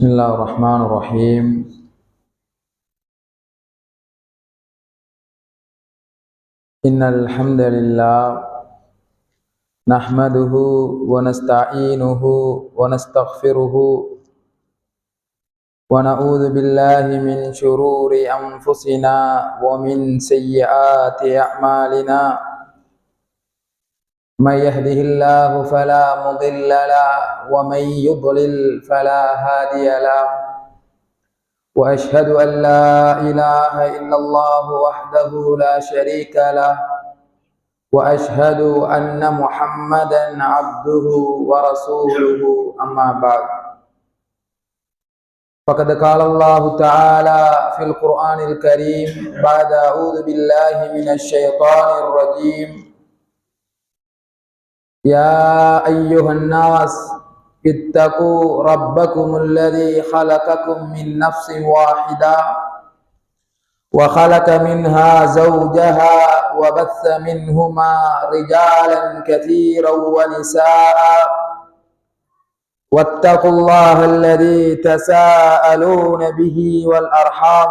بسم الله الرحمن الرحيم. إن الحمد لله نحمده ونستعينه ونستغفره ونعوذ بالله من شرور أنفسنا ومن سيئات أعمالنا. من يهده الله فلا مضل له ومن يضلل فلا هادي له، وأشهد أن لا إله إلا الله وحده لا شريك له، وأشهد أن محمدا عبده ورسوله. أما بعد، فقد قال الله تعالى في القرآن الكريم بعد أعوذ بالله من الشيطان الرجيم: يا أيها الناس اتقوا ربكم الذي خلقكم من نفس واحدة وخلق منها زوجها وبث منهما رجالا كثيرا ونساء، واتقوا الله الذي تساءلون به والأرحام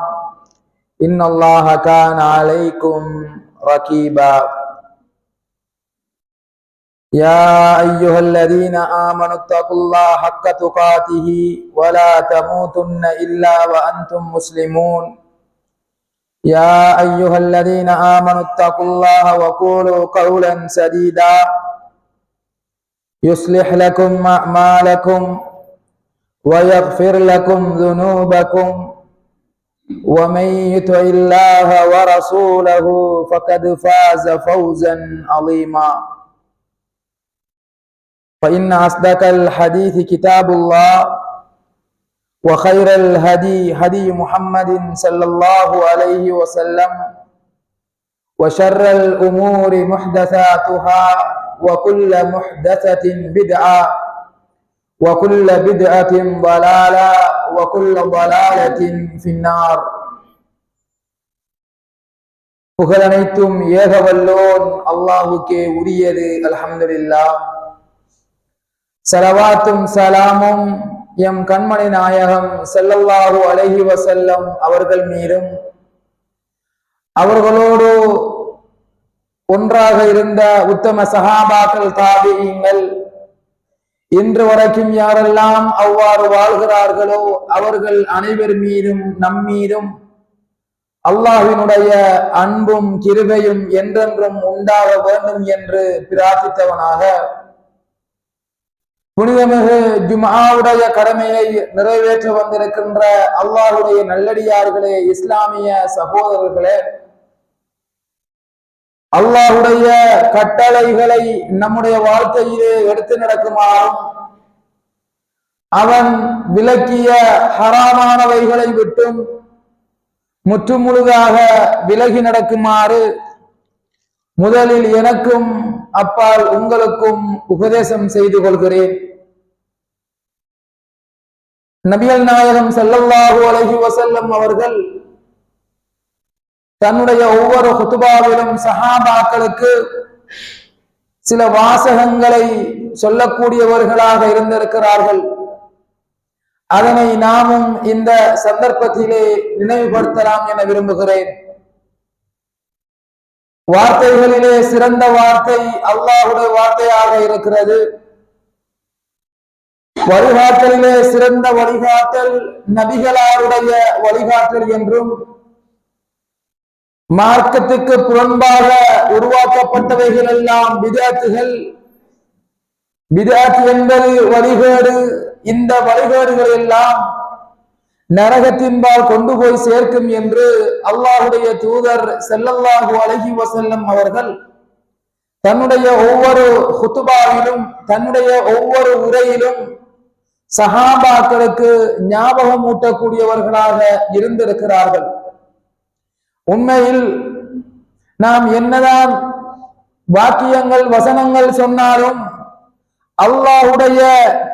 إن الله كان عليكم رقيبا. يا أيها الذين آمنوا اتقوا الله حق تقاته ولا تموتن إلا وأنتم مسلمون. يا أيها الذين آمنوا اتقوا الله وقولوا قولا سديدا يصلح لكم أعمالكم ويغفر لكم ذنوبكم، ومن يطع الله ورسوله فقد فاز فوزا عظيما. فإن أصدق الحديث كتاب الله، وخير الهدي هدي محمد صلى الله عليه وسلم، وشر الأمور محدثاتها، وكل محدثة بدعة، وكل بدعة ضلالة، وكل ضلالة في النار. புகழனைத்தும் ஏகவல்லோன் அல்லாஹுக்கே உரியது. அல்ஹம்துலில்லாஹ். ஸலவாத்தும் ஸலாமும் எம் கண்மணி நாயகம் ஸல்லல்லாஹு அலைஹி வஸல்லம் அவர்கள் மீதும், அவர்களோடு ஒன்றாக இருந்த உத்தம சஹாபாக்கள், தாபிஈன்கள், இன்று வரைக்கும் யாரெல்லாம் அவ்வாறு வாழ்கிறார்களோ அவர்கள் அனைவர் மீதும் நம் மீதும் அல்லாஹ்வினுடைய அன்பும் கிருபையும் என்றென்றும் உண்டாக வேண்டும் என்று பிரார்த்தித்தவனாக, புனிதமிகு ஜும்ஆவுடைய கடமையை நிறைவேற்ற வந்திருக்கின்ற அல்லாஹ்வுடைய நல்லடியார்களே, இஸ்லாமிய சகோதரர்களே, அல்லாஹ்வுடைய கட்டளைகளை நம்முடைய வாழ்க்கையிலே எடுத்து நடக்குமாறும், அவன் விலக்கிய ஹராமானவைகளை விட்டும் முற்றுமுழுதாக விலகி நடக்குமாறு முதலில் எனக்கும் அப்பால் உங்களுக்கும் உபதேசம் செய்து கொள்கிறேன். நபிகள் நாயகம் ஸல்லல்லாஹு அலைஹி வஸல்லம் அவர்கள் தன்னுடைய ஒவ்வொரு குதுபாவிலும் சஹாபாக்களுக்கு சில வாசகங்களை சொல்லக்கூடியவர்களாக இருந்திருக்கிறார்கள். அதனை நாமும் இந்த சந்தர்ப்பத்திலே நினைவுபடுத்தலாம் என விரும்புகிறேன். வார்த்தைகளிலே சிறந்த வார்த்தை அல்லாஹ்வுடைய வார்த்தையாக இருக்கிறது. வழிகாட்டலிலே சிறந்த வழிகாட்டல் நபிகளாருடைய வழிகாட்டல் என்றும், மார்க்கத்துக்கு புறம்பாக உருவாக்கப்பட்டவைகள் எல்லாம் பித்அத்துகள், பித்அத் என்பது வழிகேடு, இந்த வழிகேடுகள் எல்லாம் நரகத்தின்பால் கொண்டு போய் சேர்க்கும் என்று அல்லாஹ்வுடைய தூதர் ஸல்லல்லாஹு அலைஹி வஸல்லம் அவர்கள் தன்னுடைய ஒவ்வொரு குதுபாவிலும், தன்னுடைய ஒவ்வொரு உரையிலும் சஹாபாக்களுக்கு ஞாபகம் ஊட்டக்கூடியவர்களாக இருந்திருக்கிறார்கள். உண்மையில் நாம் என்னதான் வாக்கியங்கள், வசனங்கள் சொன்னாலும் அல்லாஹ்வுடைய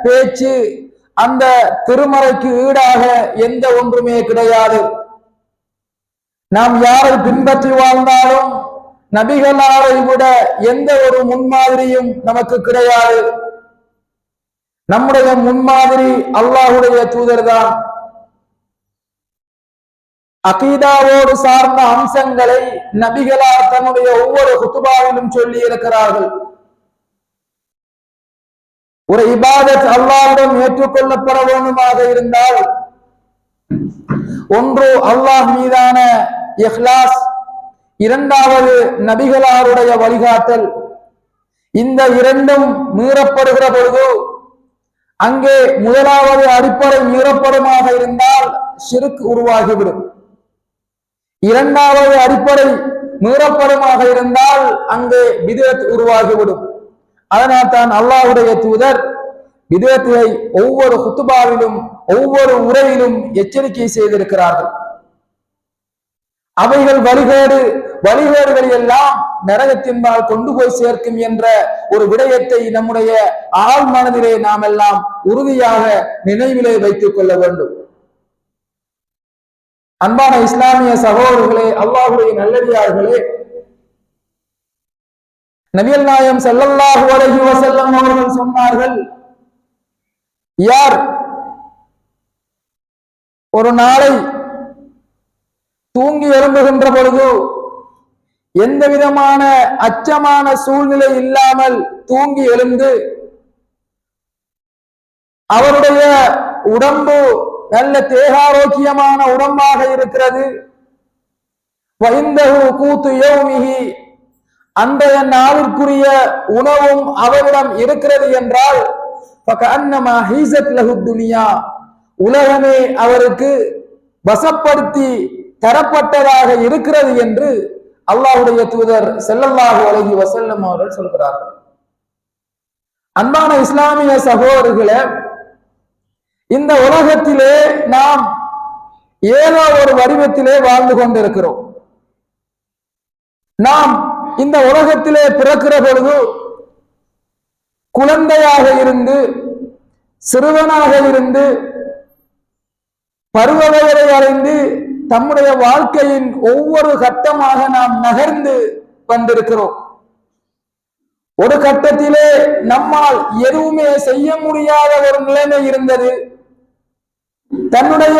பேச்சு அந்த திருமறைக்கு ஈடாக எந்த ஒன்றுமே கிடையாது. நாம் யாரை பின்பற்றி வாழ்ந்தாலும் நபிகளாரை விட எந்த ஒரு முன்மாதிரியும் நமக்கு கிடையாது. நம்முடைய முன்மாதிரி அல்லாஹுடைய தூதர் தான். அகீதாவோடு சார்ந்த அம்சங்களை நபிகளார் தன்னுடைய ஒவ்வொரு குத்துபாவிலும் சொல்லி இருக்கிறார்கள். ஒரு இபாதத் அல்லாஹ்விடம் ஏற்றுக்கொள்ளப்பட வேண்டுமாக இருந்தால் ஒன்று அல்லாஹ் மீதான இஹ்லாஸ், இரண்டாவது நபிகளாருடைய வழிகாட்டல். இந்த இரண்டும் மீறப்படுகிற பொழுது அங்கே முதலாவது அடிப்படை மீறப்படுமாக இருந்தால் ஷிர்க் உருவாகிவிடும். இரண்டாவது அடிப்படை மீறப்படுமாக இருந்தால் அங்கே பித்அத் உருவாகிவிடும். அதனால் தான் அல்லாஹ்வுடைய தூதர் பித்அத்தை ஒவ்வொரு குத்துபாவிலும் ஒவ்வொரு உரையிலும் எச்சரிக்கை செய்திருக்கிறார்கள். அவைகள் வழிகேடுகள் எல்லாம் நரகத்தின்பால் கொண்டு போய் சேர்க்கும் என்ற ஒரு விடயத்தை நம்முடைய ஆழ் மனதிலே நாம் எல்லாம் உறுதியாக நினைவிலே வைத்துக் கொள்ள வேண்டும். அன்பான இஸ்லாமிய சகோதரர்களே, அல்லாஹ்வுடைய நல்லடியார்களே, நபிகள் நாயகம் ஸல்லல்லாஹு அலைஹி வஸல்லம் அவர்கள் சொன்னார்கள், யார் ஒரு நாளை தூங்கி எழும்புகின்ற பொழுது எந்த விதமான அச்சமான சூழ்நிலை இல்லாமல் தூங்கி எழுந்து அவருடைய உடம்பு நல்ல தேகாரோக்கியமான உடம்பாக இருக்கிறது, வைந்தஹு கூத்து யௌமிஹி, அன்றைய நாளிற்குரிய உணவும் அவரிடம் இருக்கிறது என்றால் ஃபகஅன்னமா ஹீஸத் லஹு துனியா, உலகமே அவருக்கு வசப்படுத்தி தரப்பட்டதாக இருக்கிறது என்று அல்லாஹ்வுடைய தூதர் ஸல்லல்லாஹு அலைஹி வஸல்லம் அவர்கள் சொல்கிறார்கள். அன்பான இஸ்லாமிய சகோதரர்களே, இந்த உலகத்திலே நாம் ஏதோ ஒரு வடிவத்திலே வாழ்ந்து கொண்டிருக்கிறோம். நாம் இந்த உலகத்திலே பிறக்கிற பொழுது குழந்தையாக இருந்து சிறுவனாக இருந்து பருவ வயதை அடைந்து தம்முடைய வாழ்க்கையின் ஒவ்வொரு கட்டமாக நாம் நகர்ந்து வந்திருக்கிறோம். ஒரு கட்டத்திலே நம்மால் எதுவுமே செய்ய முடியாத ஒரு நிலைமை இருந்தது. தன்னுடைய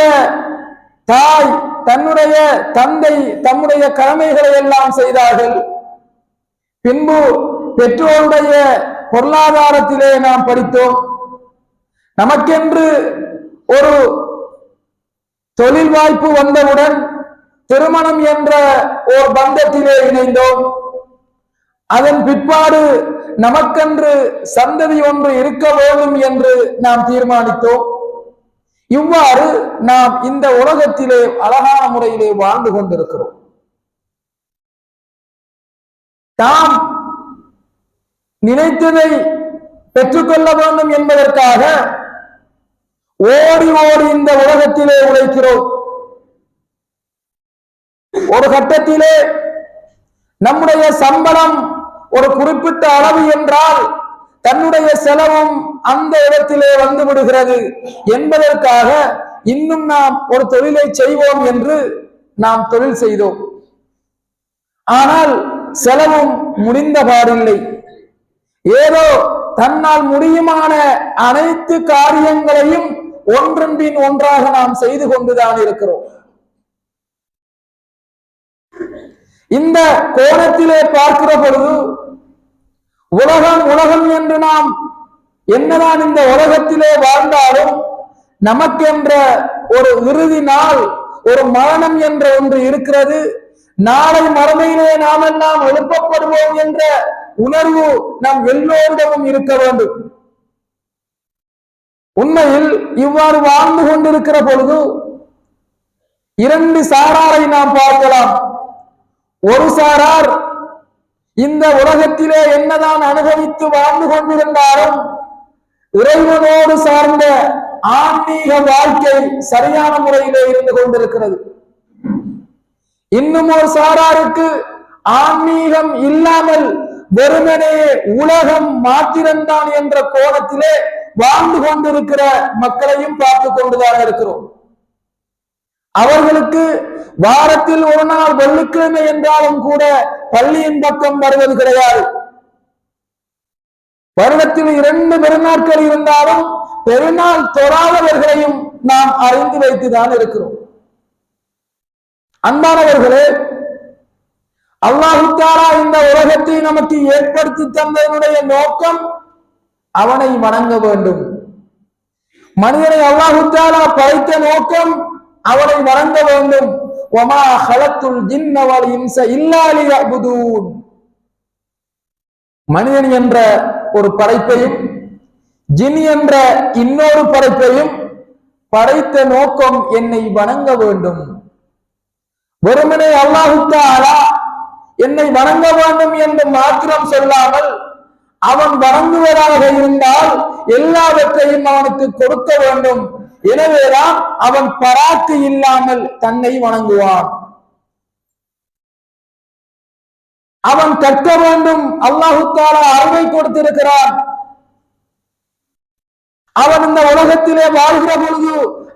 தாய் தன்னுடைய தந்தை தம்முடைய கடமைகளை எல்லாம் செய்தார்கள். பின்பு பெற்றோருடைய பொருளாதாரத்திலே நாம் படித்தோம். நமக்கென்று ஒரு தொழில் வாய்ப்பு வந்தவுடன் திருமணம் என்ற ஒரு பந்தத்திலே இணைந்தோம். அதன் பிற்பாடு நமக்கென்று சந்ததி ஒன்று இருக்க வேண்டும் என்று நாம் தீர்மானித்தோம். இவ்வாறு நாம் இந்த உலகத்திலே அழகான முறையிலே வாழ்ந்து கொண்டிருக்கிறோம். தாம் நினைத்ததை பெற்றுக்கொள்ள வேண்டும் என்பதற்காக ஓடி ஓடி இந்த உலகத்திலே உழைக்கிறோம். ஒரு கட்டத்திலே நம்முடைய சம்பளம் ஒரு குறிப்பிட்ட அளவு என்றால் தன்னுடைய செலவும் அந்த இடத்திலே வந்து விடுகிறது என்பதற்காக இன்னும் நாம் ஒரு தொழிலை செய்வோம் என்று நாம் தொழில் செய்தோம். ஆனால் செலவும் முடிந்த பாடில்லை. ஏதோ தன்னால் முடியுமான அனைத்து காரியங்களையும் ஒன்றன் பின் ஒன்றாக நாம் செய்து கொண்டுதான் இருக்கிறோம். இந்த கோணத்திலே பார்க்கிற பொழுது உலகம் என்று நாம் என்னதான் இந்த உலகத்திலே வாழ்ந்தாலும் நமக்கென்ற ஒரு இறுதி நாள், ஒரு மரணம் என்ற ஒன்று இருக்கிறது. நாளை மறுமையிலே நாம் எல்லாம் எழுப்பப்படுவோம் என்ற உணர்வு நம் எல்லோரிடமும் இருக்க வேண்டும். உண்மையில் இவ்வாறு வாழ்ந்து கொண்டிருக்கிற பொழுது இரண்டு சாராரை நாம் பார்க்கலாம். ஒரு சாரார் இந்த உலகத்திலே என்னதான் அனுபவித்து வாழ்ந்து கொண்டிருந்தாலும் இறைவனோடு சார்ந்த ஆன்மீக வாழ்க்கை சரியான முறையிலே இருந்து கொண்டிருக்கிறது. இன்னும் ஒரு சாராருக்கு ஆன்மீகம் இல்லாமல் வெறுமனே உலகம் மாத்திரம்தான் என்ற கோணத்திலே வாழ்ந்து கொண்டிருக்கிற மக்களையும் பார்த்து கொண்டுதான் இருக்கிறோம். அவர்களுக்கு வாரத்தில் ஒரு நாள் வெள்ளிக்கிழமை என்றாலும் கூட பள்ளியின் பக்கம் வருவது கிடையாது. வருடத்தில் 2 பெருநாட்கள் இருந்தாலும் பெருநாள் தொழாதவர்களையும் நாம் அறிந்து வைத்துதான் இருக்கிறோம். அன்பானவர்களே, அல்லாஹ் தஆலா இந்த உலகத்தை நமக்கு ஏற்படுத்தி தந்ததனுடைய நோக்கம் அவனை வணங்க வேண்டும். மனிதனை அல்லாஹ் தஆலா படைத்த நோக்கம் அவனை வணங்க வேண்டும். வமா ஹலத்துல் ஜின்ன வல் இன்ஸ இல்லா லியஅ்புதூன். மனிதன் என்ற ஒரு படைப்பையும் ஜின் என்ற இன்னொரு படைப்பையும் படைத்த நோக்கம் என்னை வணங்க வேண்டும். வெறுமனே அல்லாஹ் தஆலா என்னை வணங்க வேண்டும் என்று மாத்திரம் சொல்லாமல் அவன் வணங்குவதாக இருந்தால் எல்லாவற்றையும் அவனுக்கு கொடுக்க வேண்டும். எனவேதான் அவன் பராக்கு இல்லாமல் தன்னை வணங்குவான். அவன் கற்க வேண்டும். அல்லாஹ் தஆலா அறிவை கொடுத்திருக்கிறான். அவன் இந்த உலகத்திலே வாழ்கிற பொழுது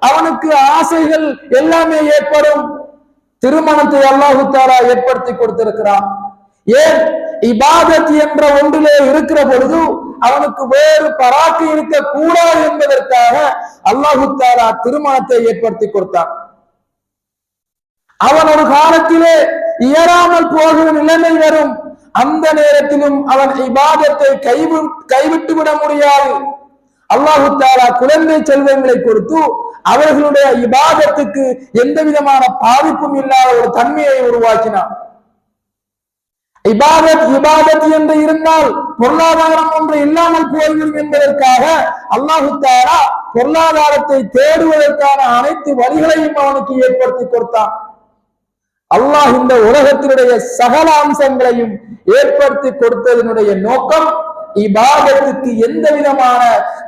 அவனுக்கு ஆசைகள் எல்லாமே ஏற்படும். திருமணத்தை அல்லாஹ் தஆலா ஏற்படுத்தி கொடுத்திருக்கிறான். ஏன்? இபாதத் என்ற ஒன்றிலே இருக்கிற பொழுது அவனுக்கு வேறு பராக்கு இருக்க கூடாது என்பதற்காக அல்லாஹ் தஆலா திருமணத்தை ஏற்படுத்தி கொடுத்தான். அவன் ஒரு காலத்திலே இயறாமல் போகிற நிலைமை வரும். அந்த நேரத்திலும் அவன் இபாதத்தை கைவிட்டு விட முடியாது. அல்லாஹ் தஆலா குழந்தை செல்வங்களை கொடுத்து அவர்களுடைய இபாதத்துக்கு எந்த விதமான பாதிப்பும் இல்லாத ஒரு தன்மையை உருவாக்கினான். இபாதத் என்று இருந்தால் பொருளாதாரம் ஒன்று இல்லாமல் போய்விடும் என்பதற்காக அல்லாஹ் தஆலா பொருளாதாரத்தை தேடுவதற்கான அனைத்து வழிகளையும் அவனுக்கு ஏற்படுத்தி கொடுத்தான். அல்லாஹ் இந்த உலகத்தினுடைய சகல அம்சங்களையும் ஏற்படுத்தி கொடுத்ததனுடைய நோக்கம் இபாதத்துக்கு எந்த விதமான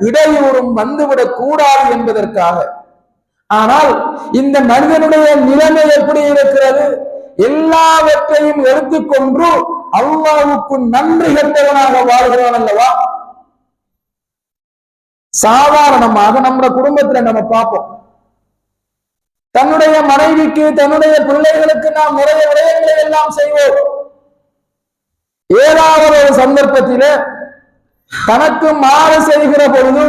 இடையூறும் வந்துவிடக் கூடாது என்பதற்காக. ஆனால் இந்த மனிதனுடைய நிலைமை எப்படி இருக்கிறது? எல்லாவற்றையும் எடுத்துக்கொண்டு அல்லாஹ்வுக்கு நன்றி கெட்டவனாக வாழ்கிறான் அல்லவா? சாதாரணமாக நம்ம குடும்பத்துல நம்ம பார்ப்போம், தன்னுடைய மனைவிக்கு தன்னுடைய பிள்ளைகளுக்கு நாம் நிறைய விடயங்களை எல்லாம் செய்வோம். ஏதாவது ஒரு சந்தர்ப்பத்திலே தனக்கு மாறு செய்கிற பொழுது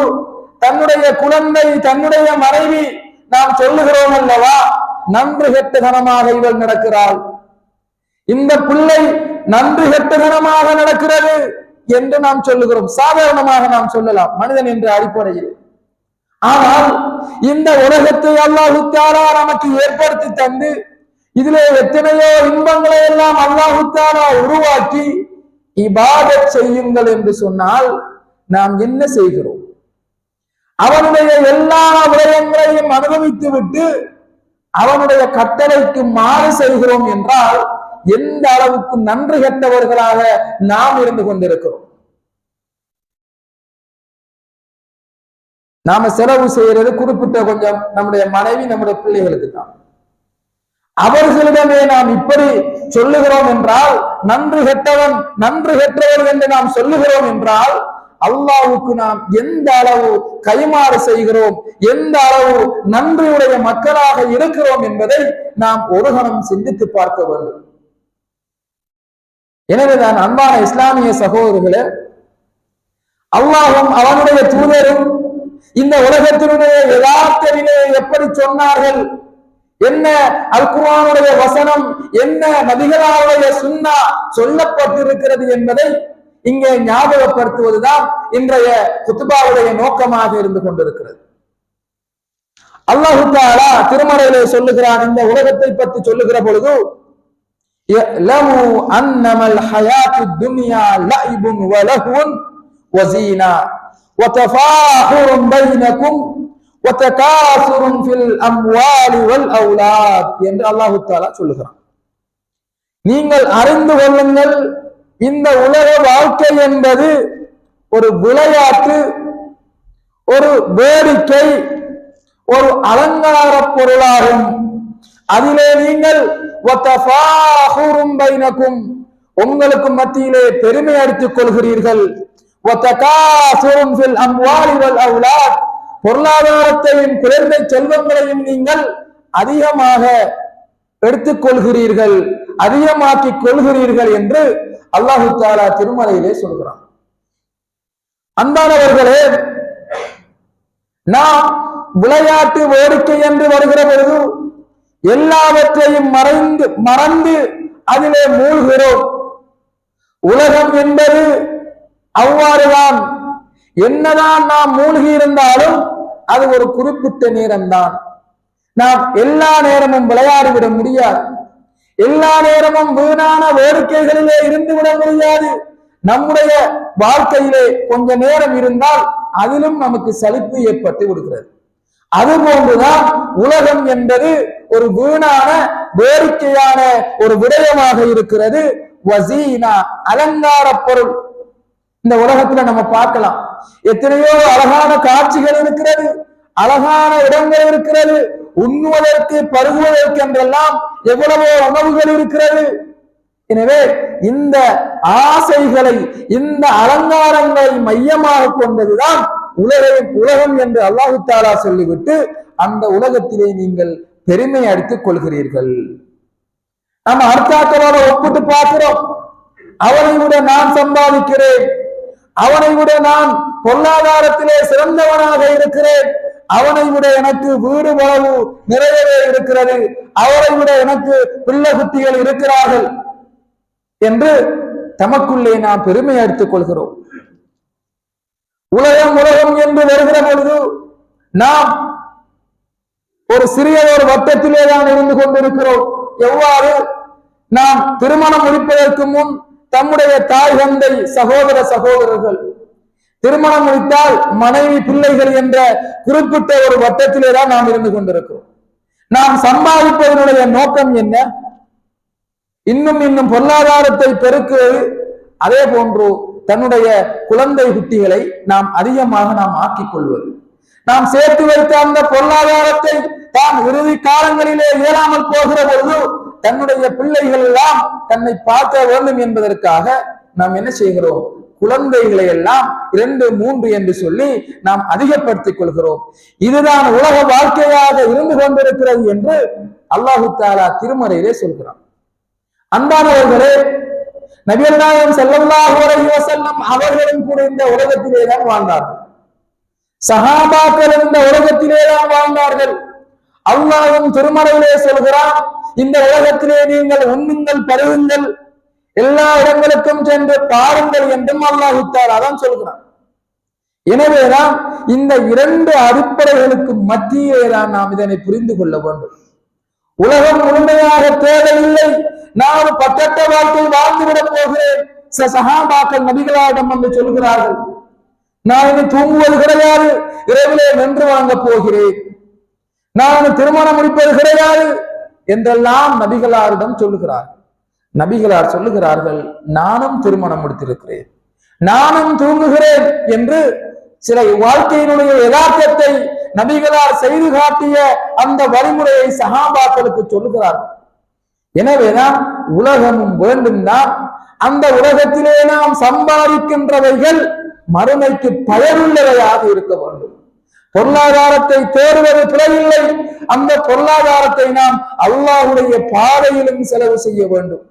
தன்னுடைய குழந்தை தன்னுடைய மனைவி நாம் சொல்லுகிறோம் அல்லவா, நன்றி கெட்டதனமாக இவள் நடக்கிறாள், இந்த பிள்ளை நன்றி கெட்டதனமாக நடக்கிறது என்று நாம் சொல்லுகிறோம். சாதாரணமாக நாம் சொல்லலாம் மனிதன் என்ற அடிப்படையில். ஆனால் இந்த உலகத்தை அல்லாஹ் தஆலா நமக்கு ஏற்படுத்தி தந்து இதிலே எத்தனையோ இன்பங்களை எல்லாம் அல்லாஹ் தஆலா உருவாக்கி இபாதத் செய்யுங்கள் என்று சொன்னால் நாம் என்ன செய்கிறோம்? அவனுடைய எல்லா விடயங்களையும் அனுபவித்து விட்டு அவனுடைய கட்டளைக்கு மாறு செய்கிறோம் என்றால் எந்த அளவுக்கு நன்றி கெட்டவர்களாக நாம் இருந்து கொண்டிருக்கிறோம். நாம செலவு செய்யறது குறிப்பிட்ட கொஞ்சம் நம்முடைய மனைவி நம்முடைய பிள்ளைகளுக்கு தான். அவர்களிடமே நாம் இப்படி சொல்லுகிறோம் என்றால் நன்றி கெட்டவன் நன்றி கெட்டவன் என்று நாம் சொல்லுகிறோம் என்றால் அல்லாஹ்வுக்கு நாம் எந்த அளவு கைமாறு செய்கிறோம், எந்த அளவு நன்றியுடைய மக்களாக இருக்கிறோம் என்பதை நாம் ஒரு கணம் சிந்தித்து பார்க்க வேண்டும். எனவே நான் அன்பான இஸ்லாமிய சகோதரர்களே, அல்லாஹ்வும் அவனுடைய தூதரும் இந்த உலகத்தினுடைய யதார்த்த நிலையை எப்படி சொன்னார்கள், என்ன அல் குர்ஆனுடைய வசனம், என்ன நபிகளாருடைய சுன்னா சொல்லப்பட்டிருக்கிறது என்பதை இங்கே ஞாபகப்படுத்துவதுதான் இன்றைய குத்பாவுடைய நோக்கமாக இருந்து கொண்டிருக்கிறது. அல்லாஹ் தஆலா திருமறையிலே சொல்லுகிறான், இந்த உலகத்தை பற்றி சொல்லுகிற பொழுது லமு அன்னமல் ஹயாத்துத் துன்யா லஇபுன் வ லஹ்வுன் வ ஸீனா வ தஃபாஹுரும் பைனகும் வ தகாசுரும் ஃபில் அம்வாலி வல் அவுலாத் என்று அல்லாஹ் தஆலா சொல்லுகிறான். நீங்கள் அறிந்து கொள்ளுங்கள், இந்த உலக வாழ்க்கை என்பது ஒரு விளையாட்டு, ஒரு வேடிக்கை, ஒரு அலங்கார பொருளாகும். அதிலே நீங்கள் உங்களுக்கு மத்தியிலே பெருமை அடித்துக் கொள்கிறீர்கள். பொருளாதாரத்தையும் குழந்தை செல்வங்களையும் நீங்கள் அதிகமாக எடுத்துக் கொள்கிறீர்கள், அதிகமாக்கிக் கொள்கிறீர்கள் என்று அல்லாஹ் தஆலா திருமறையிலே சொல்கிறான். அன்பானவர்களே, நாம் விளையாட்டு வேடிக்கை என்று வருகிற பொழுது எல்லாவற்றையும் மறந்து அதிலே மூழ்கிறோம். உலகம் என்பது அவ்வாறுதான். என்னதான் நாம் மூழ்கி இருந்தாலும் அது ஒரு குறிப்பிட்ட நேரம்தான். நாம் எல்லா நேரமும் விளையாடிவிட முடியாது. எல்லா நேரமும் வீணான வேடிக்கைகளிலே இருந்து விட முடியாது. நம்முடைய வாழ்க்கையிலே கொஞ்ச நேரம் இருந்தால் அதிலும் நமக்கு சலிப்பு ஏற்பட்டு விடுகிறது. அதுபோன்றுதான் உலகம் என்பது ஒரு வீணான வேடிக்கையான ஒரு விடயமாக இருக்கிறது. வசீனா, அலங்கார பொருள். இந்த உலகத்துல நம்ம பார்க்கலாம், எத்தனையோ அழகான காட்சிகள் இருக்கிறது, அழகான இடங்கள் இருக்கிறது, உண்ணுவதற்கு பருகுவதற்கு என்றெல்லாம் எவ்வளவோ உணவுகள் இருக்கிறது. எனவே இந்த ஆசைகளை, இந்த அலங்காரங்களை மையமாக கொண்டதுதான் உலகம் என்று அல்லாஹு தஆலா சொல்லிவிட்டு அந்த உலகத்திலே நீங்கள் பெருமை அடித்துக் கொள்கிறீர்கள். நம்ம அர்த்தாக்களோட ஒப்பிட்டு பார்க்கிறோம். அவனை விட நான் சம்பாதிக்கிறேன், அவனை விட நான் பொருளாதாரத்திலே சிறந்தவனாக இருக்கிறேன், அவனை விட எனக்கு வீடு வளவு நிறையவே இருக்கிறது, அவரை விட எனக்கு பிள்ளை குட்டிகள் இருக்கிறார்கள் என்று தமக்குள்ளே நாம் பெருமை அடித்துக் கொள்கிறோம். உலகம் என்று வருகிற பொழுது நாம் ஒரு சிறிய ஒரு வட்டத்திலே தான் இருந்து கொண்டிருக்கிறோம். எவ்வாறு நாம் திருமணம் முடிப்பதற்கு முன் தம்முடைய தாய் தந்தை சகோதர சகோதரர்கள், திருமணம் முடித்தால் மனைவி பிள்ளைகள் என்ற குறிப்பிட்ட ஒரு வட்டத்திலே தான் நாம் இருந்து கொண்டிருக்கிறோம். நாம் சம்பாதிப்பதனுடைய நோக்கம் என்ன? இன்னும் பொருளாதாரத்தை பெருக்குவது. அதே போன்று தன்னுடைய குழந்தை குட்டிகளை நாம் அதிகமாக நாம் ஆக்கிக் கொள்வது. நாம் சேர்த்து வைத்த அந்த பொருளாதாரத்தை தான் இறுதி காலங்களிலே இயலாமல் போகிற பொழுது தன்னுடைய பிள்ளைகள் எல்லாம் தன்னை பார்க்க வேண்டும் என்பதற்காக நாம் என்ன செய்கிறோம்? குழந்தைகளை எல்லாம் 2, 3 என்று சொல்லி நாம் அதிகப்படுத்திக் கொள்கிறோம். இதுதான் உலக வாழ்க்கையாக இருந்து கொண்டிருக்கிறது என்று அல்லாஹு தஆலா திருமறையிலே சொல்கிறான். அன்பானவர்களே, நபிகள் நாயகம் ஸல்லல்லாஹு அலைஹி வஸல்லம் அவர்களும் கூட இந்த உலகத்திலே தான் வாழ்ந்தார்கள். சஹாபாக்கள் இந்த உலகத்திலே தான் வாழ்ந்தார்கள். அல்லாஹ்வும் திருமறையிலே சொல்கிறான், இந்த உலகத்திலே நீங்கள் உண்ணுங்கள், பருகுங்கள், எல்லா இடங்களுக்கும் சென்று பாருங்கள் என்றும் அல்லாஹ் தஆலா தான் சொல்கிறான். எனவேதான் இந்த 2 அடிப்படைகளுக்கு மத்தியே தான் நாம் இதனை புரிந்து கொள்ள வேண்டும். உலகம் முழுமையாக தேவையில்லை, நான் பட்டத்த வாழ்க்கை வாழ்ந்துவிடப் போகிறேன். சஹாபாக்கள் நபிகளாரிடம் வந்து சொல்கிறார்கள், நான் இனி தூங்குவது கிடையாது, இரவிலே வென்று வாங்க போகிறேன், நான் திருமணம் முடிப்பது கிடையாது என்றெல்லாம் நபிகளாரிடம் சொல்லுகிறார். நபிகளார் சொல்லுகிறார்கள், நானும் திருமணம் முடித்திருக்கிறேன், நானும் தூங்குகிறேன் என்று சில வாழ்க்கையினுடைய யதார்த்தத்தை நபிகளார் செய்து காட்டிய அந்த வழிமுறையை சஹாபாக்களுக்கு சொல்லுகிறார்கள். எனவேதான் உலகமும் வேண்டும் தான். அந்த உலகத்திலே நாம் சம்பாதிக்கின்றவைகள் மறுமைக்கு பயனுள்ளவையாக இருக்க வேண்டும். பொருளாதாரத்தை தேடுவது பிழையில்லை, அந்த பொருளாதாரத்தை நாம் அல்லாஹ்வுடைய பாதையிலும் செலவு செய்ய வேண்டும்.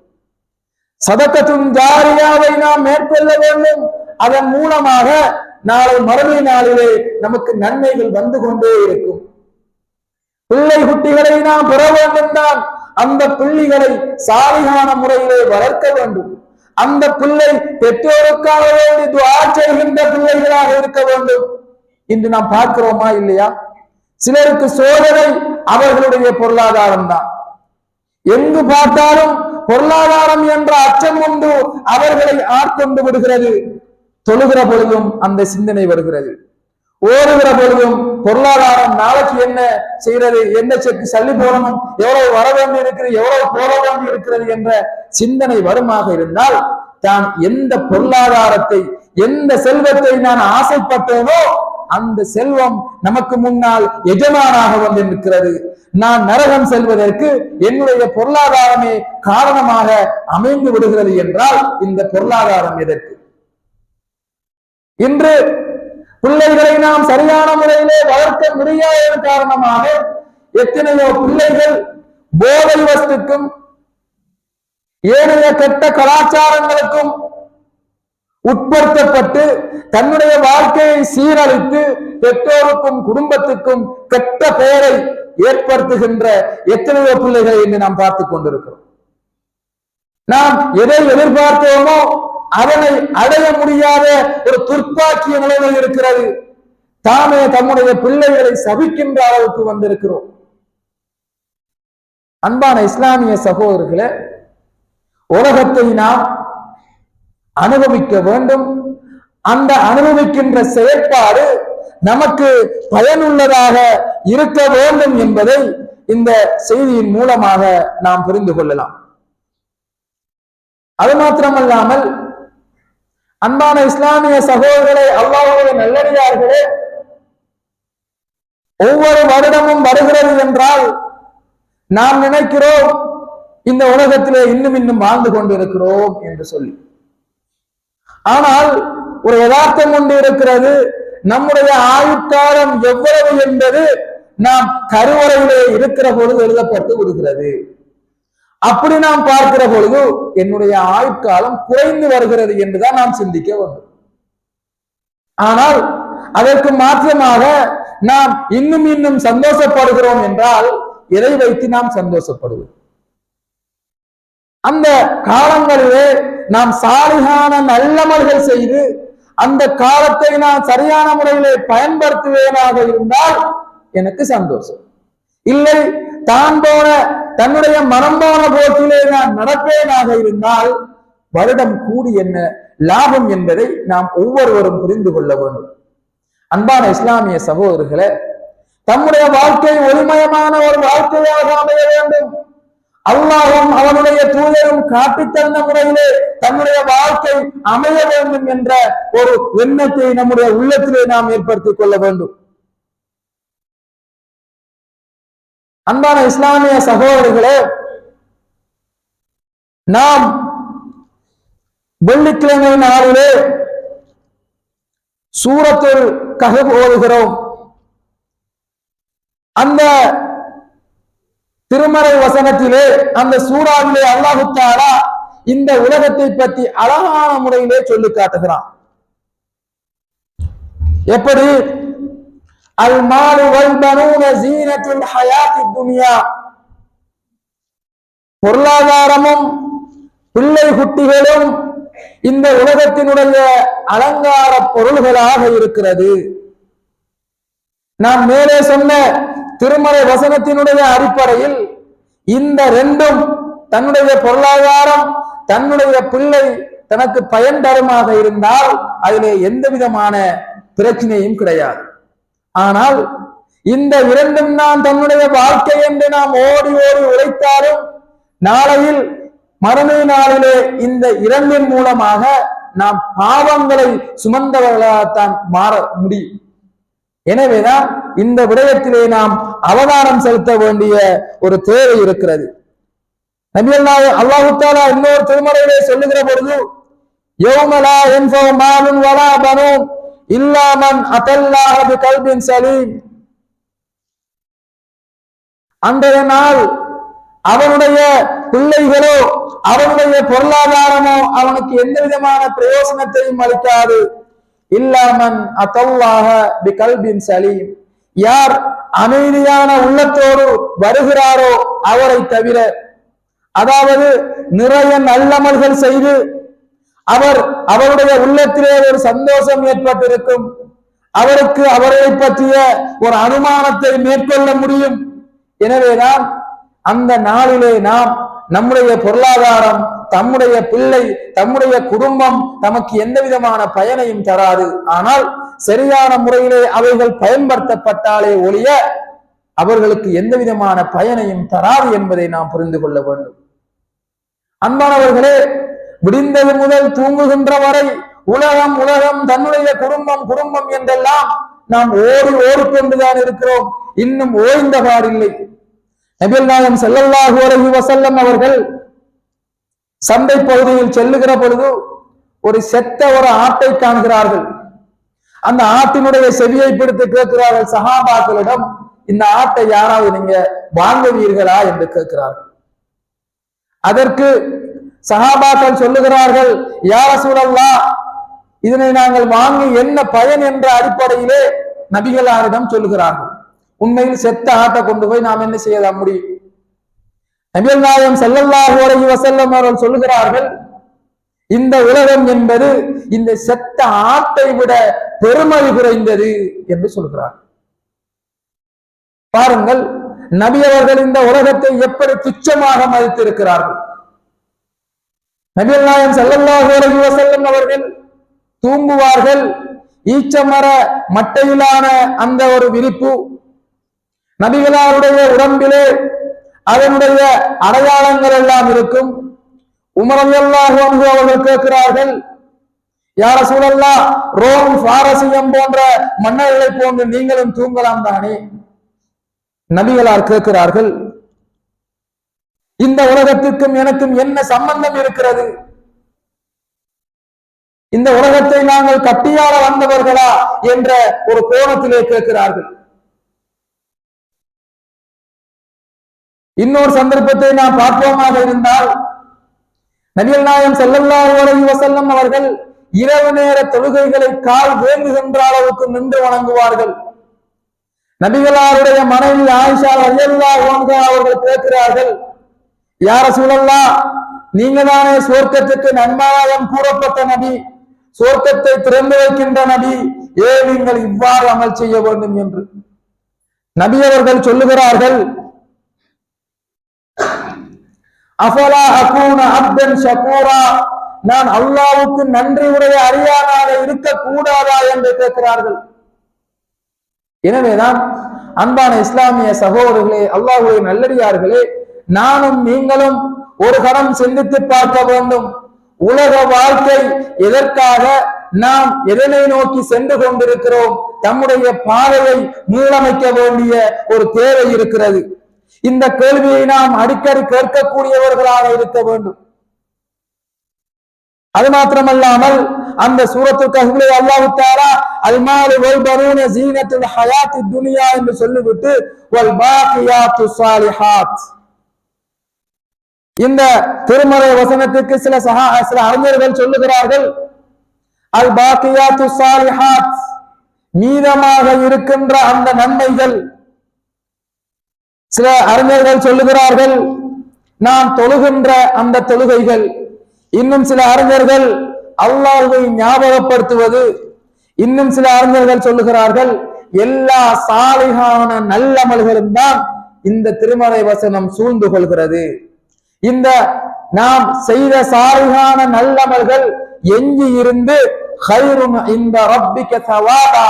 சதகத்துன் ஜாரியாவை நாம் மேற்கொள்ள வேண்டும். அதன் மூலமாக நாளை மறுமை நாளிலே நமக்கு நன்மைகள் வந்து கொண்டே இருக்கும். பிள்ளை குட்டிகளை நாம் பெற வேண்டும் தான். அந்த பிள்ளைகளை சாலிகான முறையிலே வளர்க்க வேண்டும். அந்த பிள்ளை பெற்றோருக்காக வேண்டி துஆ செய்கின்ற பிள்ளைகளாக இருக்க வேண்டும். இன்று நாம் பார்க்கிறோமா இல்லையா? சிலருக்கு சோதனை அவர்களுடைய பொருளாதாரம் தான். எங்கு பார்த்தாலும் பொருளாதாரம் என்ற அச்சம் கொண்டு அவர்களை ஆட்கொண்டு விடுகிறது. தொழுகிற பொழுதும் அந்த சிந்தனை வருகிறது, ஓடுகிற பொழுதும் பொருளாதாரம் நாளைக்கு என்ன செய்யறது, என்ன செக்கு சல்லி போடணும், எவ்வளவு வர வேண்டி இருக்கிறது, எவ்வளவு போட வேண்டி இருக்கிறது என்ற சிந்தனை வருமாக இருந்தால் தான் எந்த பொருளாதாரத்தை, எந்த செல்வத்தை நான் ஆசைப்பட்டேனோ அந்த செல்வம் நமக்கு முன்னால் எஜமானாக வந்து நிற்கிறது. நான் நரகம் செல்வதற்கு என்னுடைய பொருளாதாரமே காரணமாக அமைந்து விடுகிறது என்றால் இந்த பொருளாதாரம் எதற்கு? இன்று பிள்ளைகளை நாம் சரியான முறையிலே வளர்க்க முடியாத காரணமாக எத்தனையோ பிள்ளைகள் போதை வஸ்துக்கும் ஏனைய கெட்ட கலாச்சாரங்களுக்கும் உட்படுத்தப்பட்டு தன்னுடைய வாழ்க்கையை சீரழித்து பெற்றோருக்கும் குடும்பத்துக்கும் கெட்ட பெயரை ஏற்படுத்துகின்ற எத்தனையோ பிள்ளைகளை என்று நாம் பார்த்துக் கொண்டிருக்கிறோம். நாம் எதை எதிர்பார்த்தோமோ அதனை அடைய முடியாத ஒரு துர்ப்பாக்கிய நிலைமை இருக்கிறது. தாமே தம்முடைய பிள்ளைகளை சபிக்கின்ற அளவுக்கு வந்திருக்கிறோம். அன்பான இஸ்லாமிய சகோதரர்களே, உலகத்தை நாம் அனுபவிக்க வேண்டும். அந்த அனுபவிக்கின்ற செயற்பாடு நமக்கு பயனுள்ளதாக இருக்க வேண்டும் என்பதை இந்த செய்தியின் மூலமாக நாம் புரிந்து கொள்ளலாம். அது மாத்திரமல்லாமல் அன்பான இஸ்லாமிய சகோதரர்களே, அல்லாஹ்வுடைய நல்லடியார்களே, ஒவ்வொரு வருடமும் வருகிறது என்றால் நாம் நினைக்கிறோம் இந்த உலகத்திலே இன்னும் வாழ்ந்து கொண்டிருக்கிறோம் என்று சொல்லி. ஆனால் ஒரு யதார்த்தம் ஒன்று இருக்கிறது. நம்முடைய ஆயுட்காலம் எவ்வளவு என்பது நாம் கருவறையிலே இருக்கிற பொழுது எழுதப்பட்டு விடுகிறது. அப்படி நாம் பார்க்கிற பொழுது என்னுடைய ஆயுட்காலம் குறைந்து வருகிறது என்றுதான் நாம் சிந்திக்க வேண்டும். ஆனால் அதற்கு மாற்றமாக நாம் இன்னும் சந்தோஷப்படுகிறோம் என்றால் எதை வைத்து நாம் சந்தோஷப்படுவோம்? அந்த காலங்களிலே நாம் சாலிகான நல்லமல்கள் செய்து அந்த காலத்தை நான் சரியான முறையிலே பயன்படுத்துவேனாக இருந்தால் எனக்கு சந்தோஷம். இல்லை, தான் போன தன்னுடைய மனம் போன போக்கிலே நான் நடப்பேனாக இருந்தால் வருடம் கூடி என்ன லாபம் என்பதை நாம் ஒவ்வொருவரும் புரிந்து கொள்ள வேண்டும். அன்பான இஸ்லாமிய சகோதரர்களே, தம்முடைய வாழ்க்கை ஒளிமயமான ஒரு வாழ்க்கையாக அமைய வேண்டும். அல்லாஹ்வும் அவனுடைய தூதரும் காட்டித்தந்த முறையிலே தன்னுடைய வாழ்க்கை அமைய வேண்டும் என்ற ஒரு எண்ணத்தை நம்முடைய உள்ளத்திலே நாம் ஏற்படுத்திக் கொள்ள வேண்டும். அன்பான இஸ்லாமிய சகோதரர்களே, நாம் வெள்ளிக்கிழமை நாளிலே சூரத்துல் கஹஃப் ஓதுகிறோம். அந்த திருமறை வசனத்திலே, அந்த சூறாவிலே அல்லாஹ் தஆலா இந்த உலகத்தை பற்றி அழகான முறையிலே சொல்லி காட்டுகிறான். எப்படி? அல் மாலு வல் பனூன ஜீனத்துல் ஹயாத்தித் துன்யா, பொருளாதாரமும் பிள்ளை குட்டிகளும் இந்த உலகத்தினுடைய அலங்கார பொருள்களாக இருக்கிறது. நாம் மேலே சொன்ன திருமறை வசனத்தினுடைய அடிப்படையில் இந்த ரெண்டும், தன்னுடைய பொருளாதாரம், தன்னுடைய பிள்ளை தனக்கு பயன் தருமாக இருந்தால் அதிலே எந்த விதமான பிரச்சனையும் கிடையாது. ஆனால் இந்த இரண்டும் தான் தன்னுடைய வாழ்க்கை என்று நாம் ஓடி உழைத்தாலும் நாளையில் மறுமை நாளிலே இந்த இரண்டின் மூலமாக நாம் பாவங்களை சுமந்தவர்களாகத்தான் மாற முடியும். எனவேதான் இந்த விடயத்திலே நாம் அவதானம் செலுத்த வேண்டிய ஒரு தேவை இருக்கிறது. அல்லாஹ் தஆலா இன்னொரு திருமறையிலே சொல்லுகிற பொழுது, யௌம லா யன்ஃபஉ மாலுன் வலா பனூன் இல்லா மன் அத்தல்லாஹ பிகல்பின் சலீம், அன்றைய நாள் அவனுடைய பிள்ளைகளோ அவனுடைய பொருளாதாரமோ அவனுக்கு எந்த விதமான பிரயோசனத்தையும் அளிக்காது. இல்லாமன் அத்தல்லாஹ பிகல்பின் சலீம், யார் அமைதியான உள்ளத்தோடு வருகிறாரோ அவரை தவிர. அதாவது நிறைய நல்லமல்கள் செய்து அவருடைய உள்ளத்திலே ஒரு சந்தோஷம் ஏற்பட்டிருக்கும். அவருக்கு அவரை பற்றிய ஒரு அனுமானத்தை மேற்கொள்ள முடியும். எனவேதான் அந்த நாளிலே நாம் நம்முடைய பொருளாதாரம், தம்முடைய பிள்ளை, தம்முடைய குடும்பம் நமக்கு எந்த விதமான பயனையும் தராது. ஆனால் சரியான முறையிலே அவைகள் பயன்படுத்தப்பட்டாலே ஒழிய அவர்களுக்கு எந்த விதமான பயனையும் தராது என்பதை நாம் புரிந்து கொள்ள வேண்டும். அன்பானவர்களே, விடிந்தது முதல் தூங்குகின்ற வரை உலகம் உலகம், தன்னுடைய குடும்பம் குடும்பம் என்றெல்லாம் நாம் ஓடிக்கொண்டுதான் இருக்கிறோம். இன்னும் ஓய்ந்த பாடில்லை. நபிகள் நாயகம் ஸல்லல்லாஹு அலைஹி வஸல்லம் அவர்கள் சந்தை பகுதியில் செல்லுகிற பொழுது ஒரு செத்த ஒரு ஆட்டை காண்கிறார்கள். அந்த ஆட்டினுடைய செவியை பிடித்து கேட்கிறார்கள் சஹாபாக்களிடம், இந்த ஆட்டை யாராவது நீங்க வாங்குவீர்களா என்று கேட்கிறார்கள். அதற்கு சஹாபாக்கள் சொல்லுகிறார்கள், யா ரசூலல்லாஹ், இதனை நாங்கள் வாங்கி என்ன பயன் என்ற அடிப்படையிலே நபிகளாரிடம் சொல்லுகிறார்கள். உண்மையில் செத்த ஆட்டை கொண்டு போய் நாம் என்ன செய்ய முடியும்? நபிகள் நாயகம் ஸல்லல்லாஹு அலைஹி வஸல்லம் அவர்கள் சொல்லுகிறார்கள், இந்த உலகம் என்பது இந்த செத்த ஆட்டை விட பெருமதி குறைந்தது என்று சொல்கிறார். பாருங்கள், நபி அவர்கள் இந்த உலகத்தை எப்படி துச்சமாக மதித்திருக்கிறார்கள். நபிகள் நாயகம் ஸல்லல்லாஹு அலைஹி வஸல்லம் அவர்கள் தூங்குவார்கள், ஈச்சமர மட்டையிலான அந்த ஒரு விரிப்பு நபிகளாருடைய உடம்பிலே அதனுடைய அடையாளங்கள் எல்லாம் இருக்கும். உமர் ரலியல்லாஹு அன்ஹு அவர்கள் கேட்கிறார்கள், யா ரசூலல்லாஹ், ரோம் பாரசீகம் போன்ற மன்னர்களை போன்று நீங்களும் தூங்கலாம் தானே? நபிகளார் கேட்கிறார்கள், இந்த உலகத்திற்கும் எனக்கும் என்ன சம்பந்தம் இருக்கிறது? இந்த உலகத்தை நாங்கள் கட்டியாள வந்தவர்களா என்ற ஒரு கோணத்திலே கேட்கிறார்கள். இன்னொரு சந்தர்ப்பத்தை நாம் பார்ப்போமாக இருந்தால், நபிகள் நாயகம் ஸல்லல்லாஹு அலைஹி வஸல்லம் அவர்கள் இரவு நேர தொழுகைகளை கால் வேங்குகின்ற அளவுக்கு நின்று வணங்குவார்கள். நபிகளாருடைய மனைவி ஆயிஷா ரலியல்லாஹு அன்ஹா அவர்கள் கேட்கிறார்கள், யா ரசூலல்லாஹ், நீங்க தானே சுவர்க்கத்துக்கு நன்மாராயம் கூறப்பட்ட நபி, சுவர்க்கத்தை திறந்து வைக்கின்ற நபி, ஏன் நீங்கள் இவ்வாறு அமல் செய்ய வேண்டும் என்று. நபி அவர்கள் சொல்லுகிறார்கள், அஃபலா அகூன அப்தன் ஷகூரா, நான் அல்லாஹ்வுக்கு நன்றி உடைய அடியானாக இருக்க கூடாதா என்று கேட்கிறார்கள். எனவேதான் அன்பான இஸ்லாமிய சகோதரர்களே, அல்லாஹ்வுடைய நல்லடியார்களே, நானும் நீங்களும் ஒரு கணம் சிந்தித்து பார்க்க வேண்டும். உலக வாழ்க்கை எதற்காக, நாம் எதனை நோக்கி சென்று கொண்டிருக்கிறோம்? தம்முடைய பாதையை மீளமைக்க வேண்டிய ஒரு தேவை இருக்கிறது. இந்த கேள்வியை நாம் அடிக்கடி கேட்கக்கூடியவர்களாக இருக்க வேண்டும். அது மாத்திரமல்லாமல் அந்த சூரத்துல் கஹ்ஃபிலே அல்லாஹ் தஆலா அல் மாலு வல் பனூன ஜீனத்துல் ஹயாத்தித் துன்யா என்று சொல்லிவிட்டு வல் பாக்கியாத்து ஸாலிஹாத், இந்த திருமறை வசனத்துக்கு சில அறிஞர்கள் சொல்லுகிறார்கள், அல் பாக்கியாத்து ஸாலிஹாத், மீதமாக இருக்கின்ற அந்த நன்மைகள். சில அறிஞர்கள் சொல்லுகிறார்கள், நாம் தொழுகின்ற அந்த தொழுகைகள். இன்னும் சில அறிஞர்கள் அல்லாஹ்வை ஞாபகப்படுத்துவது. இன்னும் சில அறிஞர்கள் சொல்லுகிறார்கள், எல்லா சாலிஹான நல்லமல்களும் தான் இந்த திருமறை வசனம் சூழ்ந்து கொள்கிறது. இந்த நாம் செய்த சாலிஹான நல்லமல்கள் எஞ்சி இருந்து கைருன் இந்த ரப்பிக தவாபா,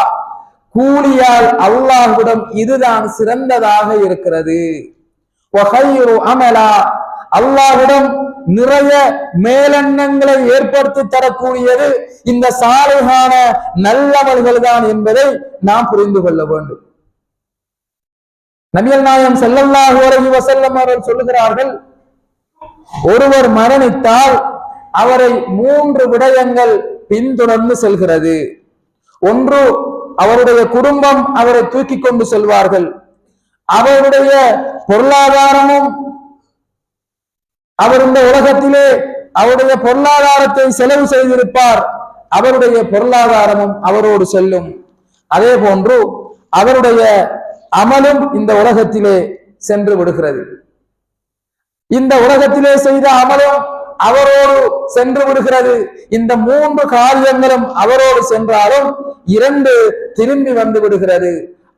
கூலியால் அல்லாஹ்விடம் இதுதான் சிறந்ததாக இருக்கிறது. அமலா, அல்லாஹ்விடம் நிறைய மேலெண்ணங்களை ஏற்படுத்தி தரக்கூடியது இந்த சாலிஹான நல்லமல்கள் தான் என்பதை நாம் புரிந்து கொள்ள வேண்டும். நபிகள் நாயகம் ஸல்லல்லாஹு அலைஹி வஸல்லம் அவர்கள் சொல்லுகிறார்கள், ஒருவர் மரணித்தால் அவரை 3 விடயங்கள் பின்தொடர்ந்து செல்கிறது. ஒன்று, அவருடைய குடும்பம் அவரை தூக்கி கொண்டு செல்வார்கள். அவருடைய பொருளாதாரமும், அவர் இந்த உலகத்திலே அவருடைய பொருளாதாரத்தை செலவு செய்திருப்பார், அவருடைய பொருளாதாரமும் அவரோடு செல்லும். அதே போன்று அவருடைய அமலும் இந்த உலகத்திலே சென்று விடுகிறது. இந்த உலகத்திலே செய்த அமலும் அவரோடு சென்று விடுகிறது. இந்த 3 காரியங்களும் அவரோடு சென்றாலும் 2 திரும்பி வந்து விடுகிறது.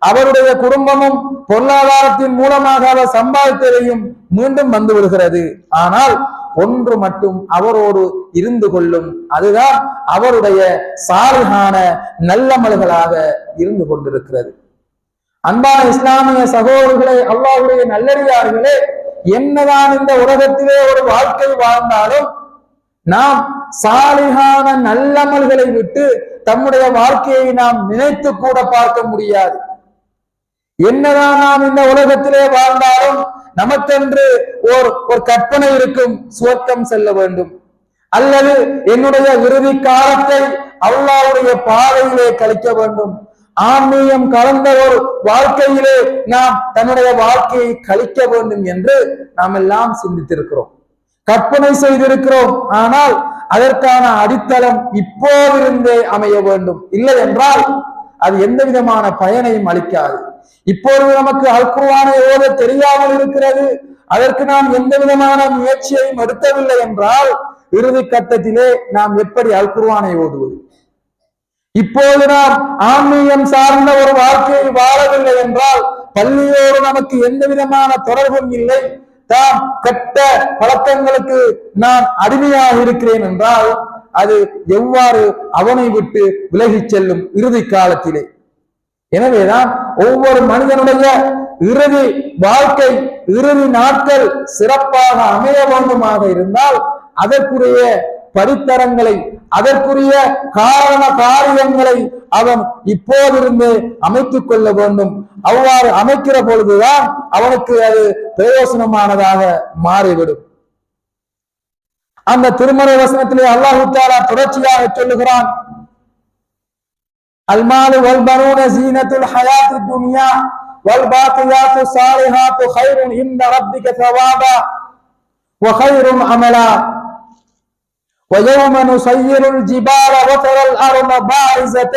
அவருடைய குடும்பமும் பொருளாதாரத்தின் மூலமாக அவர் சம்பாதித்ததையும் மீண்டும் வந்து விடுகிறது. ஆனால் 1 மட்டும் அவரோடு இருந்து கொள்ளும். அதுதான் அவருடைய சாலிஹான நல்லமல்களாக இருந்து கொண்டிருக்கிறது. அன்பான இஸ்லாமிய சகோதரர்களே, அல்லாஹ்வுடைய நல்லடியார்களே, என்னதான் இந்த உலகத்திலே ஒரு வாழ்க்கை வாழ்ந்தாலும் நாம் சாலிஹான நல்லமல்களை விட்டு தம்முடைய வாழ்க்கையை நாம் நினைத்து கூட பார்க்க முடியாது. என்னதான் நாம் இந்த உலகத்திலே வாழ்ந்தாலும் நமக்கென்று ஒரு கற்பனை இருக்கும், சுவர்க்கம் செல்ல வேண்டும், அல்லது என்னுடைய இறுதி காலத்தை அல்லாஹ்வுடைய பாதையிலே கழிக்க வேண்டும், ஆன்மீகம் கலந்த ஒரு வாழ்க்கையிலே நாம் தன்னுடைய வாழ்க்கையை கழிக்க வேண்டும் என்று நாம் எல்லாம் சிந்தித்திருக்கிறோம், கற்பனை செய்திருக்கிறோம். ஆனால் அதற்கான அடித்தளம் இப்போதிருந்தே அமைய வேண்டும். இல்லை என்றால் அது எந்த விதமான பயனையும் அளிக்காது. இப்பொழுது நமக்கு அல் குர்ஆனை ஓத தெரியாமல் இருக்கிறது, அதற்கு நாம் எந்த விதமான முயற்சியையும் எடுக்கவில்லை என்றால் இறுதி கட்டத்திலே நாம் எப்படி அல் குர்ஆனை ஓதுவது? இப்போது நாம் ஆன்மீகம் சார்ந்த ஒரு வாழ்க்கையை வாழவில்லை என்றால், பள்ளியோடு நமக்கு எந்த விதமான தொடர்பும் இல்லை, தாம் கெட்ட பழக்கங்களுக்கு நான் அடிமையாக இருக்கிறேன் என்றால் அது எவ்வாறு அவனை விட்டு விலகி செல்லும் இறுதி காலத்திலே? எனவேதான் ஒவ்வொரு மனிதனுடைய இறுதி வாழ்க்கை, இறுதி நாட்கள் சிறப்பாக அமைய வேண்டுமாக இருந்தால் அதற்குரிய படித்தரங்களை, அதற்குரிய காரண காரியங்களை அவன் இப்போதிருந்து அமைத்துக் கொள்ள வேண்டும். அவ்வாறு அமைக்கிற பொழுதுதான் அவனுக்கு அது பிரயோசனமானதாக மாறிவிடும். அந்த திருமறை வசனத்திலே அல்லாஹ் தஆலா தொடர்ச்சியாக சொல்லுகிறான், அல்மாலு வல் பனூன ஸீனத்துல் ஹயாத்தித் துன்யா வல் பாக்கியாத்து ஸாலிஹாத்து கைருன் இன்த ரப்பிக ஸவாபா வ கைருன் அமலா وَيَوْمَ نُسَيِّرُ الْجِبَالَ وَتَرَى الْأَرْضَ بَارِزَةً